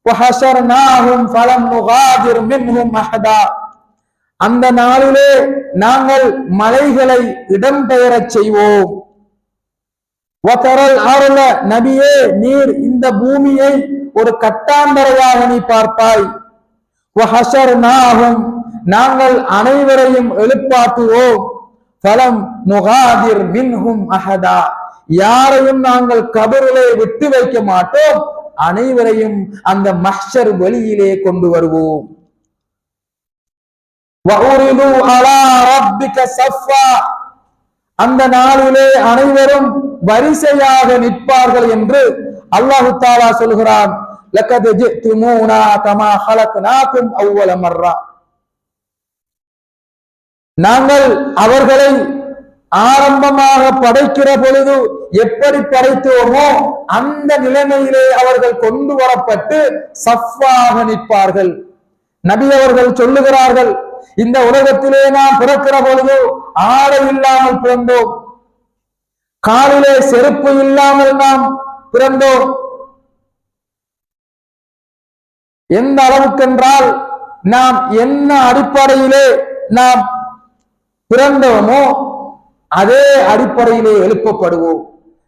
وَحَشَرْنَاهُمْ فَلَمْ نُغَادِرْ مِنْهُمْ أَحَدًا. அந்த நாளிலே நாங்கள் மலைகளை இடம்பெயரச் செய்வோம். وَتَرَى الْأَرْضَ, நபியே நீர் இந்த பூமியை ஒரு கட்டாந்தரையாக நீ பார்ப்பாய். وَحَشَرْنَاهُمْ, நாங்கள் அனைவரையும் எழுப்பாட்டுவோம். فَلَمْ نُغَادِرْ مِنْهُمْ أَحَدًا, யாரையும் நாங்கள் கபரிலே விட்டு வைக்க மாட்டோம், அனைவரையும் அந்த மஹ்ஷர் வெளியிலே கொண்டு வருவோம். وَأُرِدُوا عَلَى رَبِّكَ صَفًّا, அந்த நாளிலே அனைவரும் வரிசையாக நிற்பார்கள் என்று அல்லாஹ் தஆலா சொல்கிறான். لَقَدْ جِئْتُمُونَا كَمَا خَلَقْنَاكُمْ أَوَّلَ مَرَّةٍ, நாங்கள் அவர்களை ஆரம்பமாக படைக்கிற பொழுது எப்படி படைத்தோமோ அந்த நிலைமையிலே அவர்கள் கொண்டு வரப்பட்டு சஃப்பாக நிற்பார்கள். நபி அவர்கள் சொல்லுகிறார்கள், இந்த உலகத்திலே நாம் பிறக்கிற பொழுது ஆடை இல்லாமல் பிறந்தோம், காலிலே செருப்பு இல்லாமல் நாம் பிறந்தோம். எந்த அளவுக்கென்றால் நாம் என்ன அடிப்படையிலே நாம் பிறந்தோமோ அதே அடிப்படையிலே எழுப்பப்படுவோம்.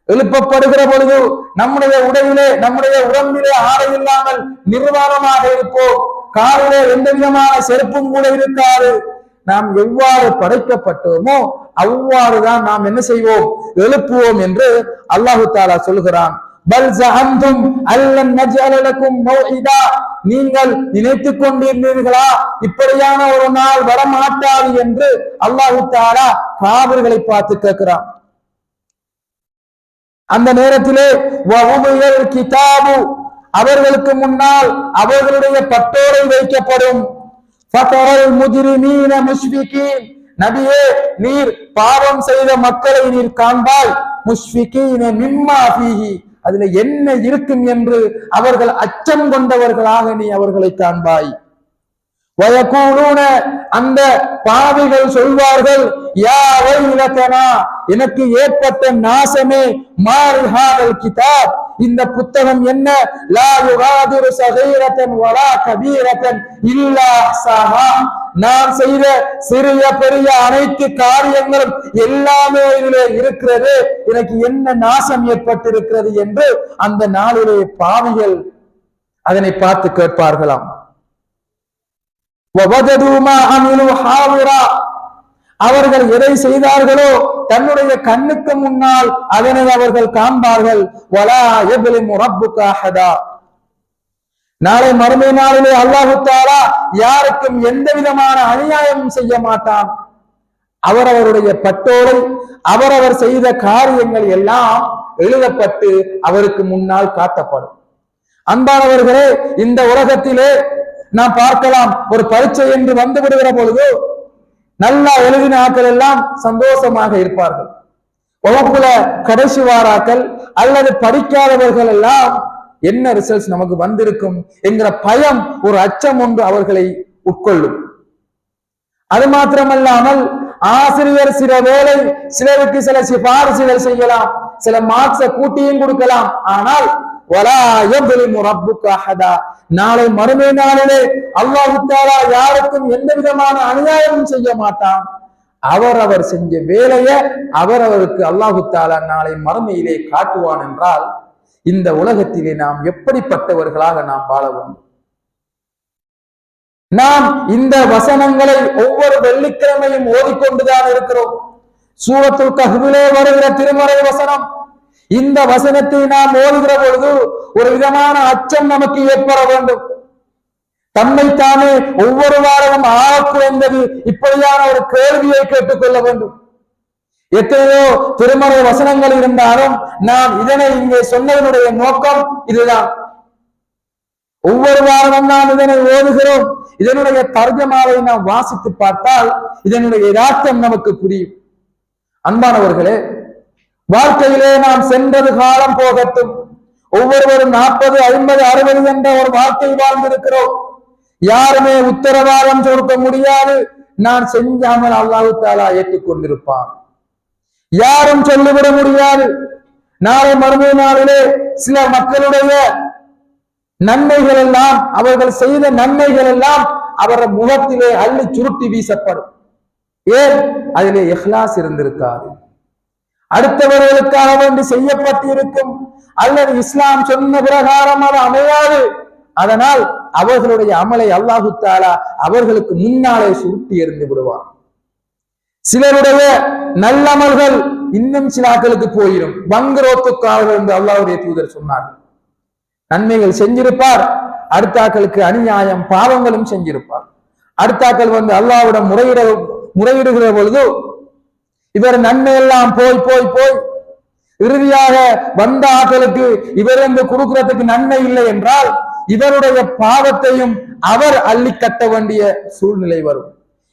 எழுப்பப்படுகிற பொழுது நம்முடைய உடையிலே, நம்முடைய உடம்பிலே ஆடை இல்லாமல் நிர்வாணமாக இருப்போம், காலிலே எந்த விதமான செருப்பும் கூட இருக்காது. நாம் எவ்வாறு படைக்கப்பட்டோமோ அவ்வாறுதான் நாம் என்ன செய்வோம், எழுப்புவோம் என்று அல்லாஹு தஆலா சொல்கிறான். பல் ஸஅம்தும் அல்லன் நஜ்அல லக்கும் மௌஇதா, நீங்கள் நினைத்துக் கொண்டிருந்தீர்களா இப்படியான ஒரு நாள் வரமாட்டாது என்று அல்லாஹு தஆலா காபிர்களை பார்த்து கேட்கிறான். அந்த நேரத்திலே வஹுமியல் கிதாபு, அவர்களுக்கு முன்னால் அவர்களுடைய பட்டோரை வைக்கப்படும். ஃபதரல் முஜ்ரிமீன முஷ்ஃபிகீன், நபியே நீர் பாவம் செய்த மக்களை நீர் காண்பாய். முஷ்ஃபிகீன மிம்மா ஃபீஹி, அதுல என்ன இருக்கும் என்று அவர்கள் அச்சம் கொண்டவர்களாக நீ அவர்களை காண்பாய். வயகூலூன, அந்த பாவிகள் சொல்வார்கள், யா வைலதனா, எனக்கு ஏற்பட்ட நாசமே, மால் ஹாதல் கிதாப், இந்த புத்தகம் என்ன, லா யுகாதிரு ஸகீரத்தன் வலா கபீரத்தன் இல்லா அஹ்ஸாஹா, நான் செய்த சிறிய பெரிய அனைத்து காரியங்களும் எல்லாமே இதிலே இருக்கிறது, எனக்கு என்ன நாசம் ஏற்பட்டிருக்கிறது என்று அந்த நாளிலே பாவிகள் அதனை பார்த்து கேட்பார்களாம். அவர்கள் எதை செய்தார்களோ தன்னுடைய கண்ணுக்கு முன்னால் அதனை அவர்கள் காண்பார்கள். நாளை மறுமை நாளிலே அல்லாஹு தஆலா யாருக்கும் எந்த விதமான அநியாயமும் செய்ய மாட்டான். அவரவருடைய பட்டோலை, அவரவர் செய்த காரியங்கள் எல்லாம் எழுதப்பட்டு அவருக்கு முன்னால் காட்டப்படும். அன்பானவர்களே, இந்த உலகத்திலே நாம் பார்க்கலாம், ஒரு பரீட்சை என்று வந்து விடுகிற பொழுது நல்லா எழுதின ஆட்கள் எல்லாம் சந்தோஷமாக இருப்பார்கள். வகுப்புல கடைசி வாராக்கள் அல்லது படிக்காதவர்கள் எல்லாம் என்ன ரிசல்ட்ஸ் நமக்கு வந்திருக்கும் என்கிற பயம், ஒரு அச்சம் ஒன்று அவர்களை உட்கொள்ளும். அது மாத்திரமல்லாமல் ஆசிரியர் சில வேளை சிலருக்கு சில சிபாரிசுகள் செய்யலாம், சில மார்க்ஸ கூட்டியும் கொடுக்கலாம். ஆனால் நாளை மறுமை நாளிலே அல்லாஹ் தஆலா யாருக்கும் எந்த விதமான அநியாயமும் செய்ய மாட்டான். அவர் செஞ்ச வேலையை அவருக்கு அல்லாஹ் தஆலா நாளை மறுமையிலே காட்டுவான் என்றால் இந்த உலகத்திலே நாம் எப்படிப்பட்டவர்களாக நாம் வாழ வேண்டும்? நாம் இந்த வசனங்களை ஒவ்வொரு வெள்ளிக்கிழமையும் ஓதிக்கொண்டுதான் இருக்கிறோம். சூரத்துல் கஹ்ஃபிலே வருகிற திருமறை வசனம். இந்த வசனத்தை நாம் ஓதுகிற பொழுது ஒரு விதமான அச்சம் நமக்கு ஏற்பட வேண்டும். தன்னைத்தானே ஒவ்வொரு வாரமும் குறைந்தது இப்படியான ஒரு கேள்வியை கேட்டுக்கொள்ள வேண்டும். எத்தனையோ திருமறை வசனங்கள் இருந்தாலும் நாம் இதனை இங்கே சொன்னதனுடைய நோக்கம் இதுதான். ஒவ்வொரு வாரமும் நாம் இதனை ஓதுகிறோம். இதனுடைய தர்ஜமாவை நாம் வாசித்து பார்த்தால் இதனுடைய யதார்த்தம் நமக்கு புரியும். அன்பானவர்களே, வாழ்க்கையிலே நாம் சென்றது காலம் போகட்டும். ஒவ்வொருவரும் 40, 50, 60 என்ற ஒரு வாழ்க்கை வாழ்ந்திருக்கிறோம். யாருமே உத்தரவாதம் கொடுக்க முடியாது நான் செஞ்சாமல் அல்லாஹ் தஆலா ஏற்றுக்கொண்டிருப்பான். யாரும் சொல்லிவிட முடியாது. நாளை மறுமை நாளிலே சில மக்களுடைய நன்மைகள் எல்லாம், அவர்கள் செய்த நன்மைகள் எல்லாம் அவரது முகத்திலே அள்ளி சுருட்டி வீசப்படும். ஏன்? அதிலே இஹ்லாஸ் இருந்திருக்காது. அடுத்தவர்களுக்காக வேண்டி செய்யப்பட்டிருக்கும் அல்லது இஸ்லாம் சொன்ன பிரகாரம் அது அமையாது. அதனால் அவர்களுடைய அமலை அல்லாஹு தஆலா அவர்களுக்கு முன்னாலே சுருட்டி எறிந்து விடுவார். சிலருடைய நல்லமல்கள் இன்னும் சில ஆட்களுக்கு போயிடும். வங்குரோத்துக்காரர்கள் என்று அல்லாஹ்வுடைய தூதர் சொன்னார்கள். நன்மைகள் செஞ்சிருப்பார், அடுத்த ஆட்களுக்கு அநியாயம் பாவங்களும் செஞ்சிருப்பார். அடுத்த ஆட்கள் வந்து அல்லாஹ்விடம் முறையிடுகிற பொழுது இவர் நன்மை எல்லாம் போய் போய் போய் இறுதியாக வந்த ஆட்களுக்கு இவர் என்று கொடுக்கிறதுக்கு நன்மை இல்லை என்றால் இவருடைய பாவத்தையும் அவர் அள்ளி கட்ட வேண்டிய சூழ்நிலை வரும்.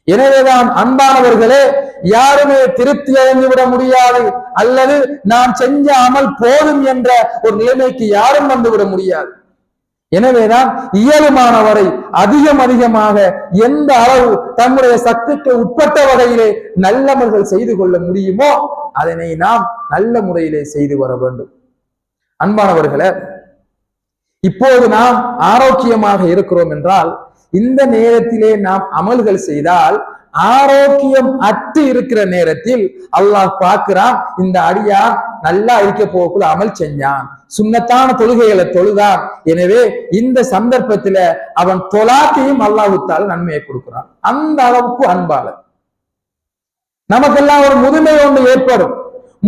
எனவேதான் அன்பானவர்களே, யாருமே திருப்தி அடைந்து விட முடியாது அல்லது நாம் செஞ்ச அமல் போதும் என்ற ஒரு நிலைமைக்கு யாரும் வந்துவிட முடியாது. எனவேதான் இயலுமானவரை அதிகமாக எந்த அளவு தம்முடைய சக்திக்கு உட்பட்ட வகையிலே நல்லமல்கள் செய்து கொள்ள முடியுமோ அதனை நாம் நல்ல முறையிலே செய்து வர வேண்டும். அன்பானவர்களே, இப்போது நாம் ஆரோக்கியமாக இருக்கிறோம் என்றால் இந்த நேரத்திலே நாம் அமல்கள் செய்தால் ஆரோக்கியம் அற்று இருக்கிற நேரத்தில் அல்லாஹ் பார்க்கிறான், இந்த அடியான் நல்லா இருக்க போக்குள்ள அமல் செஞ்சான், சுன்னத்தான தொழுகைகளை தொழுதான். எனவே இந்த சந்தர்ப்பத்தில அவன் தொலாக்கையும் அல்லாஹ்வுத்தால நன்மையை கொடுக்கிறான். அந்த அளவுக்கு அன்பாளர். நமக்கெல்லாம் ஒரு முதுமை ஒன்று ஏற்படும்.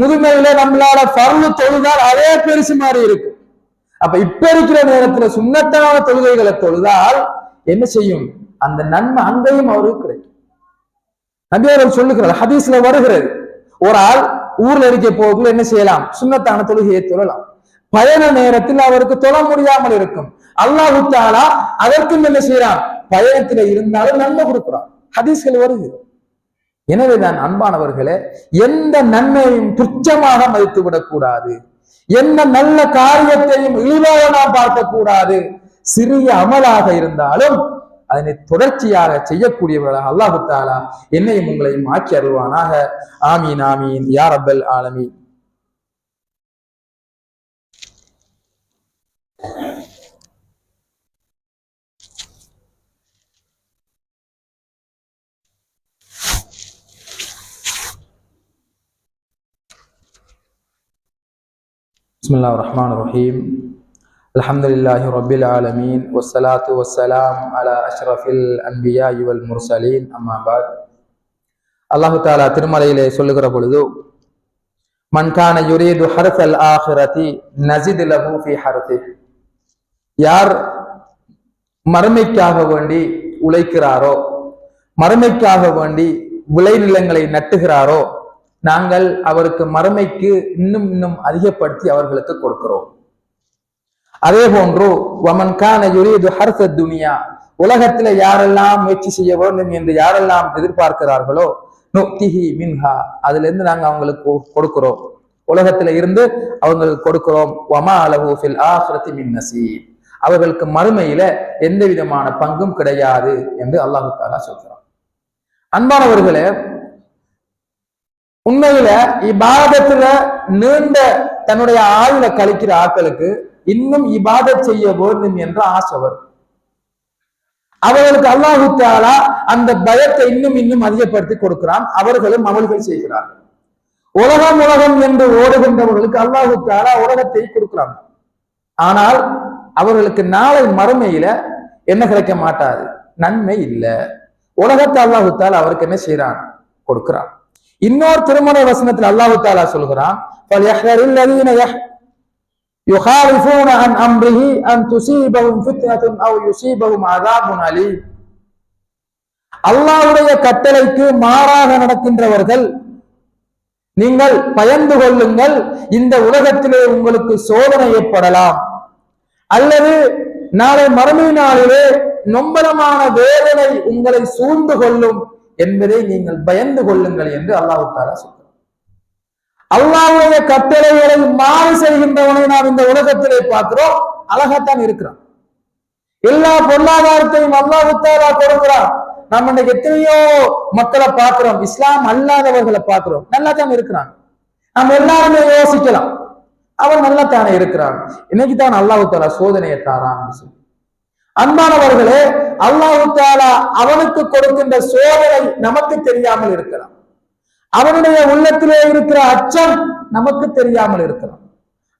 முதுமையில நம்மளால பர்லு தொழுதால் அதே பெருசு மாதிரி இருக்கும். அப்ப இப்ப இருக்கிற நேரத்துல சுன்னத்தான தொழுகைகளை தொழுதால் என்ன செய்யும்? அந்த நன்மை அங்கேயும் அவருக்கு கிடைக்கும். நபி அவர்கள் சொல்லுகிறார், ஹதீஸ்ல வருகிறது, ஒரு ஆள் ஊர்ல இருக்க போகுள்ள என்ன செய்யலாம்? சுன்னத்தான தொழுகையை தொழலாம். பயண நேரத்தில் அவருக்கு தொழ முடியாமல் இருக்கும். அல்லாஹ் தஆலா அதற்கும் என்ன செய்யறான்? பயணத்துல இருந்தாலும் நன்மை கொடுக்கிறான். ஹதீஸ்கள் வருகிறது. எனவேதான் அன்பானவர்களே, எந்த நன்மையையும் துச்சமாக மதித்து விடக்கூடாது. எந்த நல்ல காரியத்தையும் இழிவாக நாம் பார்க்க கூடாது. சிறிய அமலாக இருந்தாலும் அதனை தொடர்ச்சியாக செய்யக்கூடியவர்களாக அல்லாஹ் தஆலா என்னையும் உங்களையும் ஆக்கி அருள்வானாக. ஆமீன் ஆமீன் யா ரப்பல் ஆலமீன். பிஸ்மில்லாஹிர் ரஹ்மானிர் ரஹீம். அல்ஹம்துலில்லாஹி ரப்பில் ஆலமீன் வஸ்ஸலாத்து வஸ்ஸலாம் அலா அஷ்ரஃபில் அன்பியாஇ வல் முர்சலீன். அம்மா பஅத். அல்லாஹ் தஆலா திருமறையிலே சொல்லுகிற பொழுது, மன் கான யுரீது ஹர்ஸல் ஆখিরাতি நஸித் லஹு ஃபீ ஹர்ஸிஹி, யார் மறுமைக்காக வேண்டி உழைக்கிறாரோ, மறுமைக்காக வேண்டி விளைநிலங்களை நட்டுகிறாரோ, நாங்கள் அவருக்கு மறுமைக்கு இன்னும் அதிகப்படுத்தி அவர்களுக்கு கொடுக்கிறோம். அதே போன்று வமன் கான யுரீது ஹர்ஸத் துனியா, உலகத்துல யாரெல்லாம் முயற்சி செய்ய வேண்டும் என்று யாரெல்லாம் எதிர்பார்க்கிறார்களோ, நுக்திஹி மின்ஹா, அதுல இருந்து நாங்க அவங்களுக்கு கொடுக்கிறோம். உலகத்துல இருந்து அவங்களுக்கு கொடுக்கிறோம். வமா லஹு ஃபில் ஆখিরাতি மின் நஸீப், அவர்களுக்கு மறுமையில எந்த விதமான பங்கும் கிடையாது என்று அல்லாஹ் தஆலா சொல்றான். அன்பானவர்களே, உண்மையில இபாதத்துல நீண்ட தன்னுடைய ஆயுள கழிக்கிற ஆட்களுக்கு இன்னும் இபாதத் செய்ய வேண்டும் என்ற ஆசை வரும். அவர்களுக்கு அல்லாஹு தஆலா அந்த பயத்தை இன்னும் இன்னும் அதிகப்படுத்தி கொடுக்கிறான். அவர்களும் அமல்கள் செய்கிறார்கள். உலகம் உலகம் என்று ஓடுகின்றவர்களுக்கு அல்லாஹு தஆலா உலகத்தை கொடுக்கிறாங்க. ஆனால் அவர்களுக்கு நாளை மறுமையில என்ன கிடைக்க மாட்டாது, நன்மை இல்லை. உலகத்தை அல்லாஹு தஆலா அவருக்கு என்ன செய்யறான், கொடுக்கிறான். இன்னொரு திருமண வசனத்தில் அல்லாஹு தஆலா சொல்கிறான், يخالفون عن امره ان تصيبهم فتنه او يصيبهم عذاب اليم. அல்லாஹ்வுடைய கட்டளைக்கு மாறாக நடக்கின்றவர்கள் நீங்கள் பயந்து கொள்ளுங்கள், இந்த உலகத்திலே உங்களுக்கு சோதனை ஏற்படலாம், அல்லது நாளை மறுமை நாளிலே நொம்பலமான வேதனை உங்களை சூழ்ந்து கொள்ளும் என்பதை நீங்கள் பயந்து கொள்ளுங்கள் என்று அல்லாஹ் தஆலா சொல்கிறார். அல்லாஹ்வுடைய கட்டளைகளை மாறு செய்கின்றவனை நாம் இந்த உலகத்திலே பார்க்கிறோம். அழகாத்தான் இருக்கிறான். எல்லா பொருளாதாரத்தையும் அல்லாஹ் தஆலா கொடுக்கிறான். நம்ம இன்னைக்கு எத்தனையோ மக்களை பார்க்கிறோம், இஸ்லாம் அல்லாதவர்களை பார்க்கிறோம், நல்லா தான் இருக்கிறாங்க. நம்ம எல்லாருமே யோசிக்கலாம், அவன் நல்லா தானே இருக்கிறான், இன்னைக்கு தான் அல்லாஹ் தஆலா சோதனையை தாரான்னு சொல்லி. அன்பானவர்களே, அல்லாஹ் தஆலா அவனுக்கு கொடுக்கின்ற சோதனை நமக்கு தெரியாமல் இருக்கலாம். அவனுடைய உள்ளத்திலே இருக்கிற அச்சம் நமக்கு தெரியாமல் இருக்கலாம்.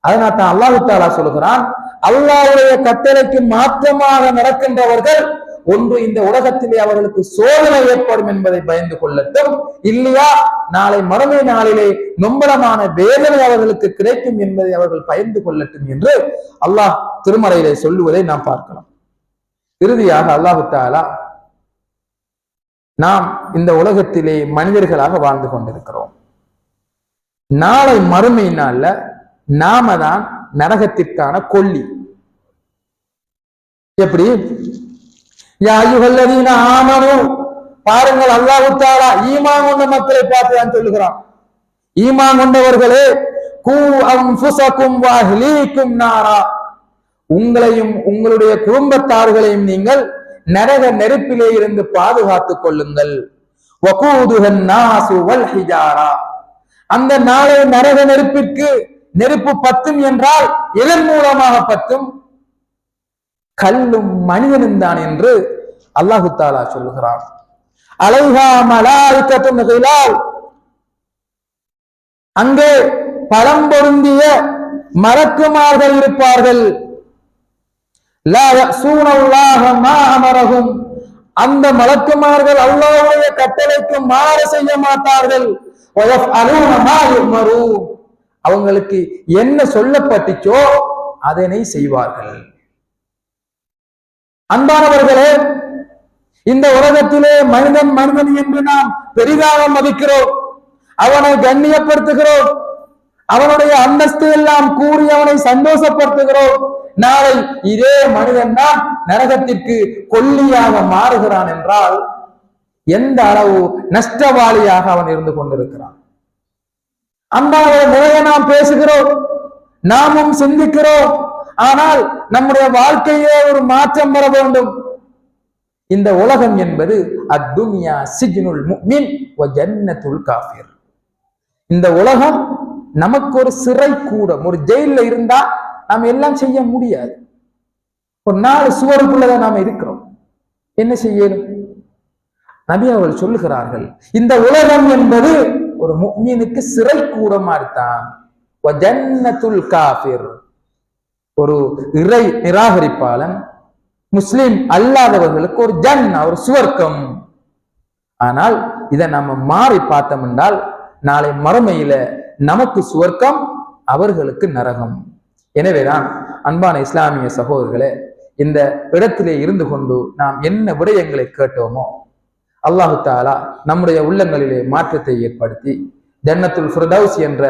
அதனால தான் அல்லாஹ் தஆலா சொல்கிறான், அல்லாஹ்வுடைய கட்டளைக்கு மாற்றமாக நடக்கின்றவர்கள் ஒன்று இந்த உலகத்திலே அவர்களுக்கு சோதனை ஏற்படும் என்பதை பயந்து கொள்ளட்டும், இல்லையா நாளை மறுமை நாளிலே நொம்பலமான வேதனை அவர்களுக்கு கிடைக்கும் என்பதை அவர்கள் பயந்து கொள்ளட்டும் என்று அல்லாஹ் திருமறையிலே சொல்லுவதை நாம் பார்க்கலாம். இறுதியாக அல்லாஹ் தஆலா, நாம் இந்த உலகத்திலே மனிதர்களாக வாழ்ந்து கொண்டிருக்கிறோம். நாளை மறுமை நாள்ல நாம தான் நரகத்திற்கான கொல்லி. எப்படி? யா அய்யுஹல்லதீன ஆமனூ, பாருங்கள், அல்லாஹ் தஆலா ஈமான் கொண்ட மக்களை பார்த்து தான் சொல்லுகிறான், ஈமான் கொண்டவர்களே, கூ அன்ஃபுஸகும் வ அஹ்லீக்கும் நாரா, உங்களையும் உங்களுடைய குடும்பத்தார்களையும் நீங்கள் நரக நெருப்பிலே இருந்து பாதுகாத்துக் கொள்ளுங்கள். வகூதுஹன் நாசு வல் ஹிஜாரா, அந்த நாளை நரக நெருப்பிற்கு நெருப்பு பத்தும் என்றால் எதன் மூலமாக பத்தும்? கல்லும் மனிதனும் தான் என்று அல்லாஹு தஆலா சொல்லுகிறான். அலைஹா மலாயிகத்துன் கிலால், அங்கே பலம் பொருந்திய மலக்குமார்கள் இருப்பார்கள். லா யஸூனல்லாஹ மா அமரஹும், அந்த மலக்குமார்கள் அல்லாஹ்வுடைய கட்டளைக்கு மாறு செய்ய மாட்டார்கள். வயஃஅலூன மா யுமரூன், அவங்களுக்கு என்ன சொல்லப்பட்டுச்சோ அதனை செய்வார்கள். அன்பானவர்களே, இந்த உலகத்திலே மனிதன் மனிதன் என்று நாம் பெரிதாக மதிக்கிறோம், அவனை கண்ணியப்படுத்துகிறோம், அவனுடைய அந்தஸ்து எல்லாம் கூறி அவனை சந்தோஷப்படுத்துகிறோம். நாளை இதே மனிதன் தான் நரகத்திற்கு கொல்லியாக மாறுகிறான் என்றால் எந்த அளவு நஷ்டவாளியாக அவன் இருந்து கொண்டிருக்கிறான். அந்த நிறைய நாம் பேசுகிறோம், நாமும் சிந்திக்கிறோம், ஆனால் நம்முடைய வாழ்க்கையே ஒரு மாற்றம் வர வேண்டும். இந்த உலகம் என்பது அத்துன்யா சிஜ்னுல் முஃமின் வ ஜன்னத்துல் காஃபிர். இந்த உலகம் நமக்கு ஒரு சிறை கூடம், ஒரு ஜெயில இருந்தா நாம் எல்லாம் செய்ய முடியாது. ஒரு 4 சுவருக்குள்ளதான் நாம இருக்கிறோம், என்ன செய்யணும்? நபி அவர்கள் சொல்லுகிறார்கள், இந்த உலகம் என்பது ஒரு முஃமினுக்கு சிறை கூடமா இருத்தான். வ ஜன்னத்துல் காஃபிர், ஒரு இறை நிராகரிப்பாளன் முஸ்லிம் அல்லாதவர்களுக்கு ஒரு ஜன்னா, ஒரு சுவர்க்கம். ஆனால் இதை நம்ம மாறி பார்த்தோம் என்றால் நாளை மறுமையில நமக்கு சுவர்க்கம், அவர்களுக்கு நரகம். எனவேதான் அன்பான இஸ்லாமிய சகோதரர்களே, இந்த இடத்திலே இருந்து கொண்டு நாம் என்ன விடயங்களை கேட்டோமோ அல்லாஹு தஆலா நம்முடைய உள்ளங்களிலே மாற்றத்தை ஏற்படுத்தி ஜன்னத்துல் ஃபிர்தௌஸ் என்ற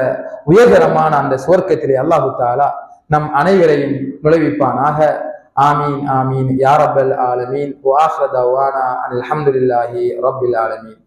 உயர்தரமான அந்த சுவர்க்கத்திலே அல்லாஹு தஆலா நம் அனைவரையும் நுழைவிப்பானாக. ஆமீன் ஆமீன் யா ரப்பல் ஆலமீன். வ ஆகிரு தஅவானா அல்ஹம்துலில்லாஹி ரப்பில் ஆலமீன்.